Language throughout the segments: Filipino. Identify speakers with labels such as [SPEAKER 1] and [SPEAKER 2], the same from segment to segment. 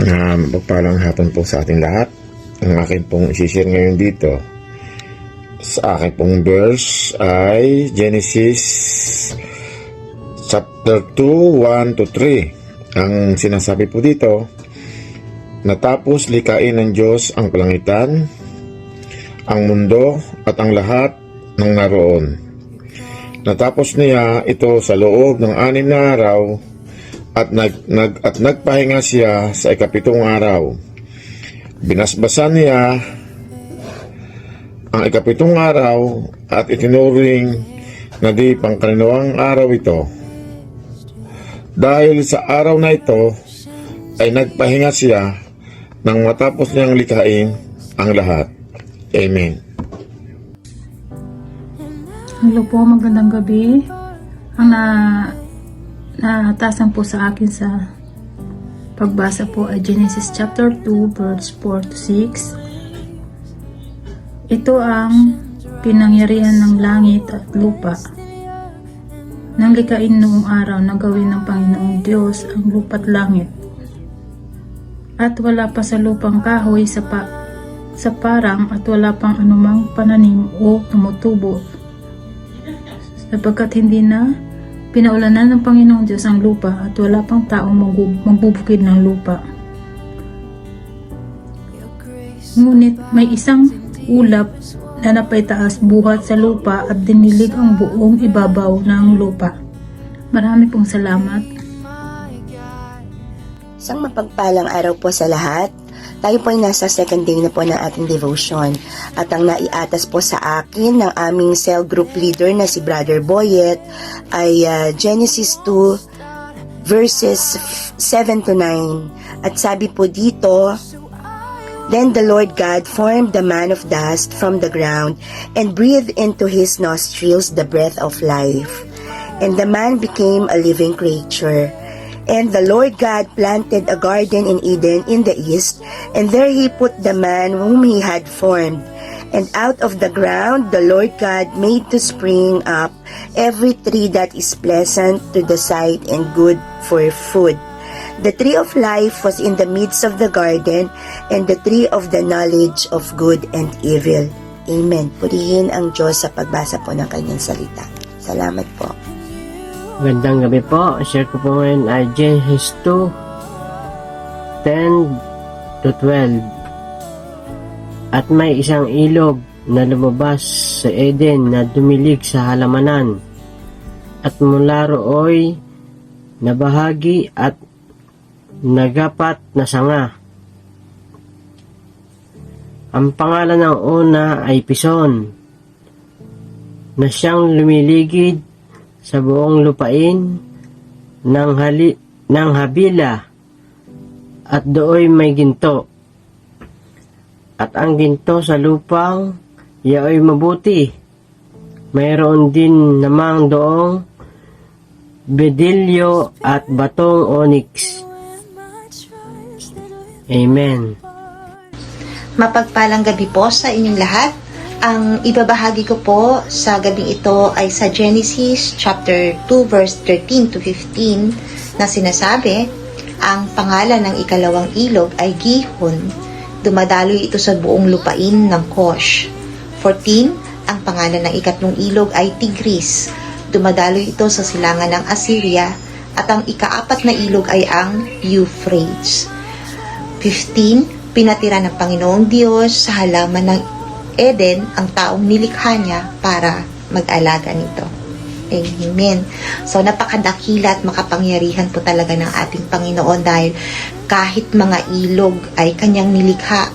[SPEAKER 1] Magpalang hapon po sa ating lahat. Ang akin pong isi-share ngayon dito sa akin pong verse ay Genesis chapter 2, 1 to 3. Ang sinasabi po dito, natapos likain ng Diyos ang kalangitan, ang mundo at ang lahat ng naroon. Natapos niya ito sa loob ng 6 na araw at nagpahinga siya sa ika-7 araw. Binasbasan niya ang ika-7 araw at itinuring na di pangkaraniwang araw ito. Dahil sa araw na ito ay nagpahinga siya nang matapos niyang likhain ang lahat. Amen.
[SPEAKER 2] Hello po, magandang gabi. Ang natasan po sa akin sa pagbasa po ay Genesis chapter 2 verse 4 to 6. Ito ang pinangyarihan ng langit at lupa. Nang likain noong araw na gawin ng Panginoong Diyos ang lupa't langit. At wala pa sa lupang kahoy sa parang at wala pang anumang pananim o tumutubo. Sapagkat hindi na pinaulanan ng Panginoong Diyos ang lupa at wala pang taong magbubukid ng lupa. Ngunit may isang ulap na napaitaas buhat sa lupa at dinilig ang buong ibabaw ng lupa. Marami pong salamat.
[SPEAKER 3] Isang mapagpalang araw po sa lahat. Tayo po ay nasa second day na po ng ating devotion. At ang naiatas po sa akin ng aming cell group leader na si Brother Boyet ay Genesis 2 verses 7 to 9. At sabi po dito, Then the Lord God formed the man of dust from the ground and breathed into his nostrils the breath of life. And the man became a living creature. And the Lord God planted a garden in Eden in the east, and there he put the man whom he had formed. And out of the ground the Lord God made to spring up every tree that is pleasant to the sight and good for food. The tree of life was in the midst of the garden, and the tree of the knowledge of good and evil. Amen. Purihin ang Diyos sa pagbasa po ng kanyang salita. Salamat po.
[SPEAKER 4] Magandang gabi po. Share ko po ngayon ay Genesis 2, 10 to 12. At may isang ilog na lumabas sa Eden na dumilig sa halamanan. At mula rooy nabahagi at nagapat na sanga. Ang pangalan ng una ay Pison, na siyang lumiligid sa buong lupain ng Habila, at dooy may ginto. At ang ginto sa lupang yaoy mabuti. Mayroon din namang doong bedilyo at batong onyx. Amen.
[SPEAKER 5] Mapagpalang gabi po sa inyong lahat. Ang ibabahagi ko po sa gabing ito ay sa Genesis chapter 2 verse 13 to 15 na sinasabi, ang pangalan ng ikalawang ilog ay Gihon. Dumadaloy ito sa buong lupain ng Cush. 14. Ang pangalan ng ikatlong ilog ay Tigris. Dumadaloy ito sa silangan ng Assyria. At ang ikaapat na ilog ay ang Euphrates. 15. Pinatira ng Panginoong Diyos sa halaman ng Eden ang taong nilikha niya para mag-alaga nito. Amen. So, napakadakila at makapangyarihan po talaga ng ating Panginoon dahil kahit mga ilog ay kanyang nilikha.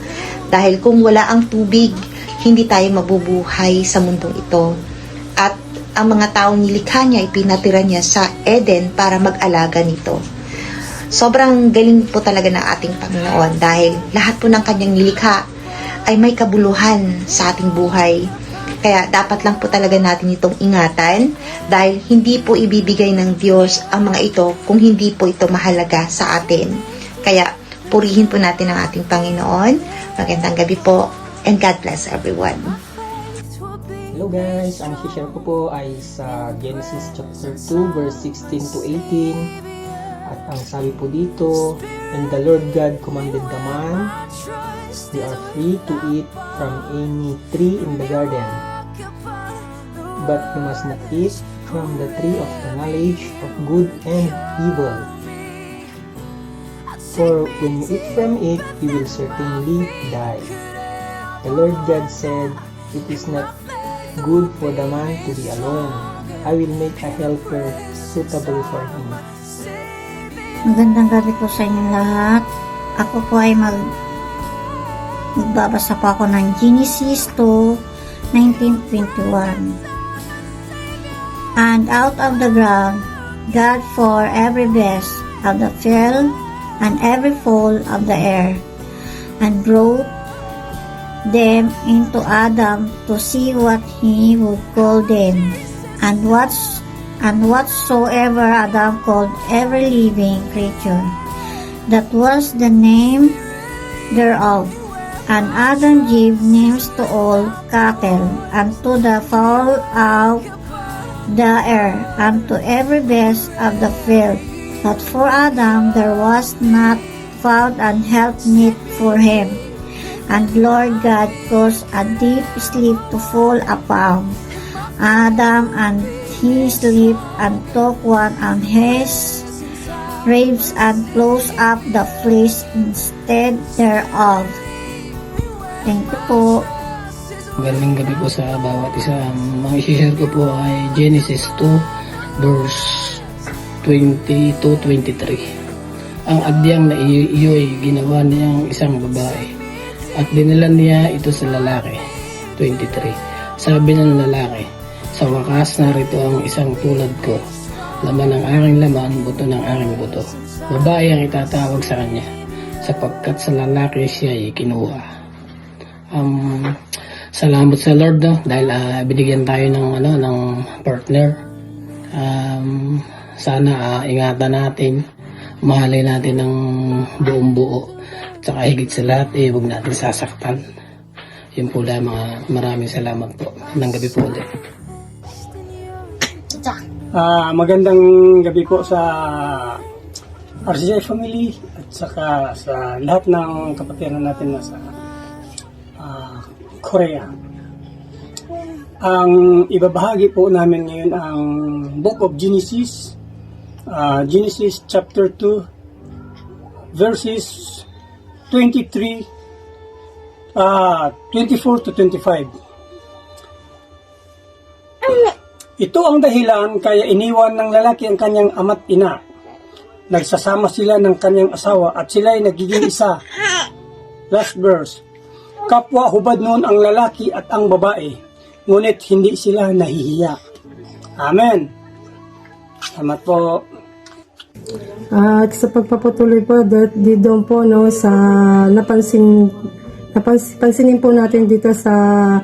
[SPEAKER 5] Dahil kung wala ang tubig, hindi tayo mabubuhay sa mundong ito. At ang mga taong nilikha niya, ipinatira niya sa Eden para mag-alaga nito. Sobrang galing po talaga ng ating Panginoon dahil lahat po ng kanyang nilikha ay may kabuluhan sa ating buhay. Kaya dapat lang po talaga natin itong ingatan dahil hindi po ibibigay ng Diyos ang mga ito kung hindi po ito mahalaga sa atin. Kaya purihin po natin ang ating Panginoon. Magandang gabi po and God bless everyone.
[SPEAKER 6] Hello guys, ang share ko po ay sa Genesis chapter 2 verse 16 to 18. At ang sabi po dito, and the Lord God commanded the man, you are free to eat from any tree in the garden, but you must not eat from the tree of the knowledge of good and evil. For when you eat from it, you will certainly die. The Lord God said, it is not good for the man to be alone. I will make a helper suitable for him.
[SPEAKER 7] Magandang gabi po sa inyong lahat. Ako po ay magbabasa po ako ng Genesis 2:19-21. And out of the ground, God formed every beast of the field and every fowl of the air, and brought them into Adam to see what he would call them. And whatsoever Adam called every living creature, that was the name thereof. And Adam gave names to all cattle, and to the fowl of the air, and to every beast of the field. But for Adam there was not found an helpmeet for him. And Lord God caused a deep sleep to fall upon Adam, and he slept and took one of his ribs and closed up the flesh instead thereof. Thank you po.
[SPEAKER 6] Magandang gabi po sa bawat isa. Ang mga i-share ko po ay Genesis 2 verse 22-23. Ang adyang na iyo'y ginawa niyang isang babae at dinala niya ito sa lalaki. 23. Sabi ng lalaki, sa wakas narito ang isang tulad ko, laman ng aking laman, buto ng aking buto. Babae ang itatawag sa kanya, sapagkat sa lalaki siya ay kinuha. Salamat sa Lord dahil binigyan tayo ng partner. Sana ingatan natin, mahalin natin ng buong buo, at saka higit sa lahat huwag natin sasaktan. Yun po lamang. Maraming salamat po. Magandang gabi po ulit.
[SPEAKER 8] Magandang gabi po sa RCI family at saka sa lahat ng kapatiran natin na sa Korea. Ang ibabahagi po namin ngayon ang Book of Genesis, Genesis chapter 2 verses 24 to 25. Ito ang dahilan kaya iniwan ng lalaki ang kanyang ama't ina. Nagsasama sila ng kanyang asawa at sila ay nagiging isa. Last verse. Kapwa hubad noon ang lalaki at ang babae, ngunit hindi sila nahihiya. Amen. Salamat po.
[SPEAKER 9] At sa pagpapatuloy po dito po sa pansinin po natin dito sa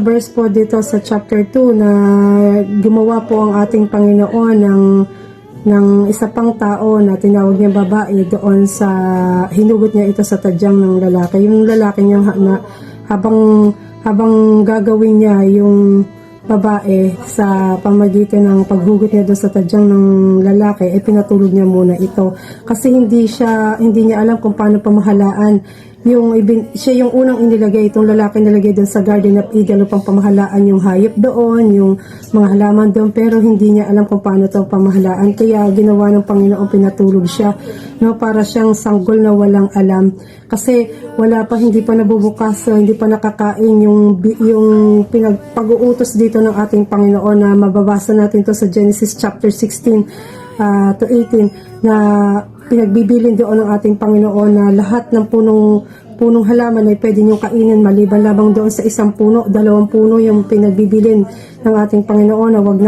[SPEAKER 9] verse po dito sa chapter 2 na gumawa po ang ating Panginoon ng isa pang tao na tinawag niya babae doon sa hinugot niya ito sa tadyang ng lalaki. Yung lalaki niya habang gagawin niya yung babae sa pamagitan ng paghugot niya doon sa tadyang ng lalaki, pinatulog niya muna ito kasi hindi niya alam kung paano pamahalaan siya yung unang inilagay, itong lalaki nilagay doon sa Garden of Eden upang pamahalaan yung hayop doon, yung mga halaman doon, pero hindi niya alam kung paano ito pamahalaan, kaya ginawa ng Panginoon, pinatulog siya, para siyang sanggol na walang alam, kasi hindi pa nabubukas, hindi pa nakakain yung pag-uutos dito ng ating Panginoon na mababasa natin to sa Genesis chapter 16 to 18 na pinagbibilin doon ng ating Panginoon na lahat ng punong halaman ay pwede niyong kainin maliban lamang doon sa isang puno, 2 puno yung pinagbibilin ng ating Panginoon na wag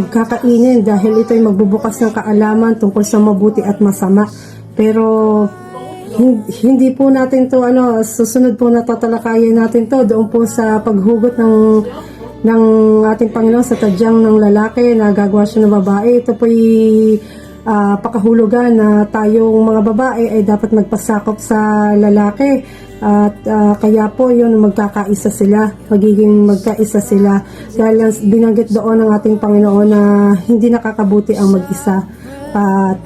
[SPEAKER 9] kakainin dahil ito ay magbubukas ng kaalaman tungkol sa mabuti at masama. Pero hindi po natin to susunod po na tatalakayin natin to doon po sa paghugot ng ating Panginoon sa tadyang ng lalaki na gagawa siya ng babae. Ito po'y pakahulugan na tayong mga babae ay dapat magpasakop sa lalaki at kaya po yun magiging magkaisa sila dahil binanggit doon ng ating Panginoon na hindi nakakabuti ang mag-isa. at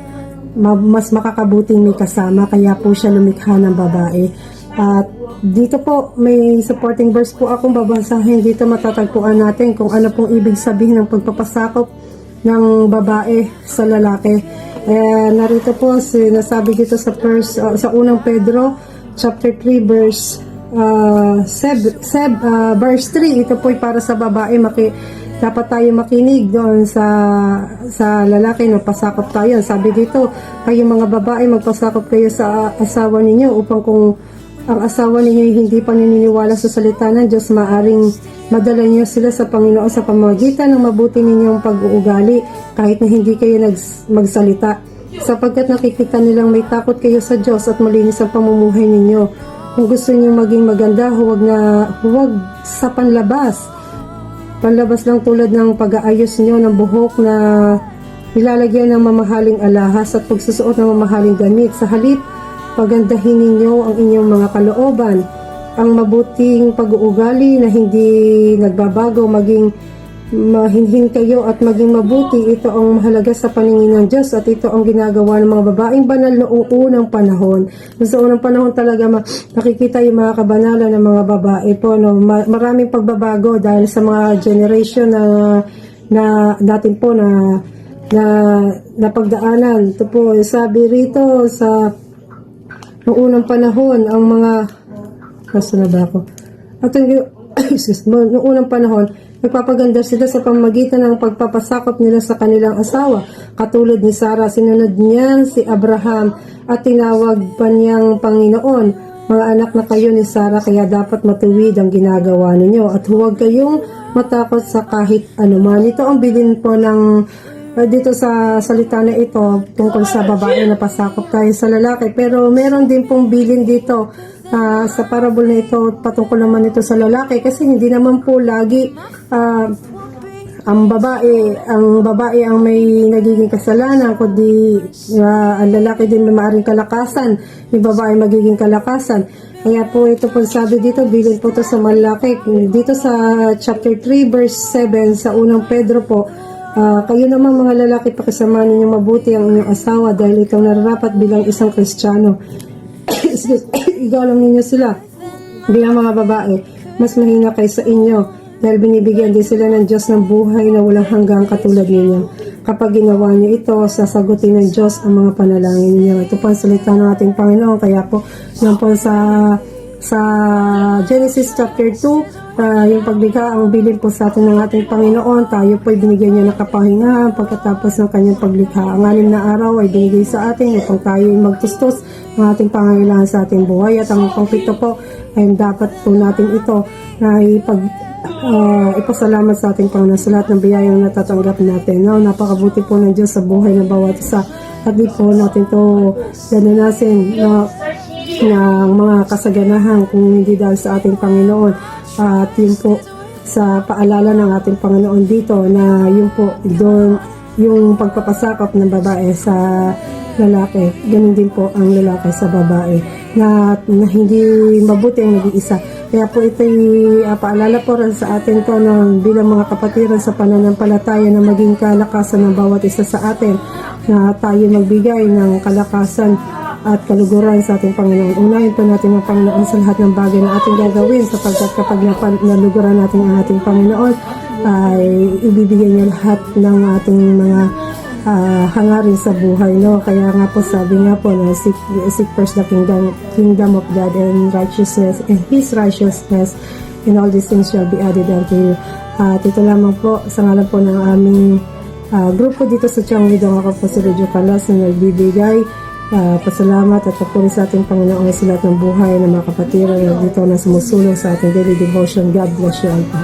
[SPEAKER 9] mas makakabuting may kasama, kaya po siya lumikha ng babae. At dito po may supporting verse po akong babasahin. Dito matatagpuan natin kung ano pong ibig sabihin ng pagpapasakop ng babae sa lalaki. Narito po sinasabi dito sa sa unang Pedro chapter 3 verse verse 3. Ito po ay para sa babae. Dapat tayo makinig doon sa lalaki na pasakop tayo. Sabi dito, kayo mga babae, magpasakop kayo sa asawa ninyo upang kung ang asawa ninyo hindi pa naniniwala sa salita ng Diyos, maaring madala niyo sila sa Panginoon sa pamamagitan ng mabuti ninyong pag-uugali kahit na hindi kayo magsalita, sapagkat nakikita nilang may takot kayo sa Diyos at malinis ang pamumuhay ninyo. Kung gusto niyo maging maganda, huwag sa panlabas lang tulad ng pag-aayos niyo ng buhok na nilalagyan ng mamahaling alahas at pagsusuot ng mamahaling damit. Sa halip, pagandahin ninyo ang inyong mga kalooban, ang mabuting pag-uugali na hindi nagbabago, maging mahinhin kayo at maging mabuti. Ito ang mahalaga sa paningin ng Diyos at ito ang ginagawa ng mga babaeng banal noong unang panahon. Sa unang panahon talaga nakikita yung mga kabanalan ng mga babae po, no? Maraming pagbabago dahil sa mga generation na natin po na pagdaanan. Ito po, sabi rito sa noong unang panahon, ang mga noong unang panahon, nagpapaganda sila sa pamamagitan ng pagpapasakop nila sa kanilang asawa. Katulad ni Sarah, sinunod niya si Abraham at tinawag pa niyang Panginoon. Mga anak na kayo ni Sarah, kaya dapat matuwid ang ginagawa ninyo at huwag kayong matakot sa kahit anuman. Ito ang bilin po ng dito sa salita na ito tungkol sa babae na pasakop tayo sa lalaki. Pero meron din pong bilin dito sa parable na ito patungkol naman ito sa lalaki, kasi hindi naman po lagi ang babae ang may nagiging kasalanan, kundi ang lalaki din may maaaring kalakasan, yung babae magiging kalakasan. Kaya po ito po sabi dito, bilin po ito sa malaki. Dito sa chapter 3 verse 7 sa unang Pedro po, kayo naman mga lalaki, pakisamahan ninyong mabuti ang inyong asawa dahil ikaw nararapat bilang isang Kristiyano. Igalang ninyo sila bilang mga babae, mas mahina kaysa inyo dahil binibigyan din sila ng Diyos ng buhay na walang hanggang katulad ninyo. Kapag ginawa niyo ito, sasagutin ng Diyos ang mga panalangin ninyo. Ito po ang salita ng ating Panginoon. Kaya po, yan po sa Genesis chapter 2, yung paglikha, ang bilin po sa atin ng ating Panginoon. Tayo po ay binigyan niya ng kapahingahan pagkatapos ng kanyang paglikha. Ang 6 na araw ay binigay sa atin upang tayo ay magtustos ng ating pangangailangan sa ating buhay. At ang pangpito po ay dapat po natin ito na ipasalamat sa ating Panginoon sa lahat ng biyayang natatanggap natin. No? Napakabuti po ng Diyos sa buhay ng bawat isa. At di po natin ito gananasin ng mga kasaganahan kung hindi dahil sa ating Panginoon. At yun po sa paalala ng ating Panginoon dito na yun po doon yung pagpapasakop ng babae sa lalaki, ganun din po ang lalaki sa babae na hindi mabuti ang nag-iisa. Kaya po ito'y paalala po rin sa atin to na bilang mga kapatiran sa pananampalataya na maging kalakasan ng bawat isa sa atin, na tayo magbigay ng kalakasan at kaluguran sa ating Panginoon. Unahin po natin ang Panginoon sa lahat ng bagay na ating gagawin, sapagkat kapag naluguran natin ang ating Panginoon, ay ibibigay niya lahat ng ating mga hangarin sa buhay, no? Kaya nga po sabi nga po na seek first the kingdom of God and righteousness and His righteousness, and all these things shall be added unto you. At ito lamang po sa ngalan po ng aming grupo dito sa Tianglidong. Ako po si Rodjo Calas na nagbibigay pasalamat at papuri sa ating Panginoon sa lahat ng buhay ng mga kapatiran na dito na sumusulong sa ating daily devotion. God bless you all po.